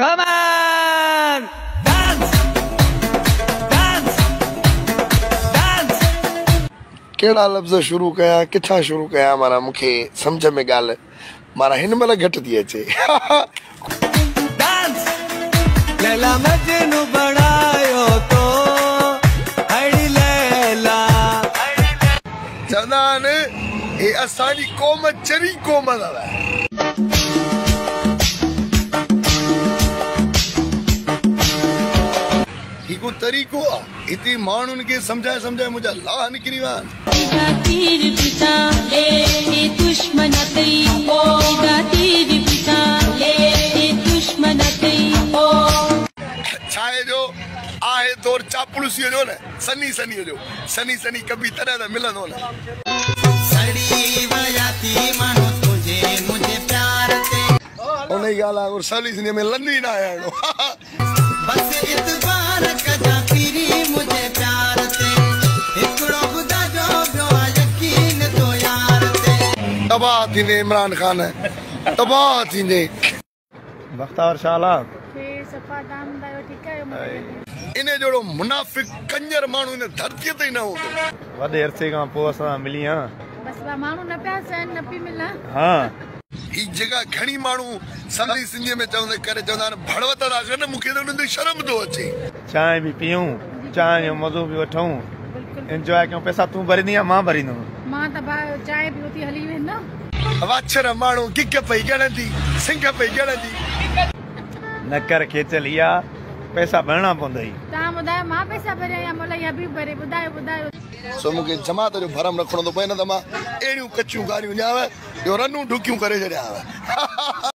Come on! Dance! Dance! Dance! केड़ा लफ्ज़ शुरू कया किथा शुरू कया माना मुखे समझ में गाल माना हिन मल घट थी अचे Dance! लैला मजनू बनायो तो हड़ी लैला चवंदा आहिनि हे असांजी क़ौम चरी क़ौम अथव ही को तरीक़ो आहे हिते माण्हुनि खे सम्झाए सम्झाए मुंहिंजा लाह निकिरी विया छाए जो आहे तौर चापलूसीअ जो न सनी सनीअ जो सनी सनी कभी तॾहिं त मिलंदो न उन जी ॻाल्हि आहे सवली सिंधीअ में लंदी न आहियां तबाह थींदे इमरान खान तबाह थींदे बख्तावर शाला इन जोड़ो मुनाफिक कंजर माण्हू इन धरतीअ ते ई न हूंदो वॾे अरसे खां पोइ असां मिली आं बस माण्हू न पिया सहन न पई मिला हा ही जगह घणी माण्हू सवली सिंधीअ में चवंदे करे चवंदा आहिनि भड़वत था कनि मूंखे त उन्हनि ते शर्म थो अचे चांहि बि पीऊं चांहि जो मज़ो बि वठूं एंजॉय कयूं पैसा तूं भरींदी या मां भरींदुमि मां त चांहि पी उथी हली वेंदमि वाछर माण्हू गिग पई ॻणंदी सिंग पई ॻणंदी न कर खेचल इहा पैसा भरणा पवंदई तव्हां ॿुधायो मां पैसा भरिया या मोला या बि भरे ॿुधायो ॿुधायो सो मूंखे जमात जो भरम रखणो थो पए न त मां अहिड़ियूं कचियूं ॻाल्हियूं ॾियांव जो रनूं ढुकियूं करे छॾियांव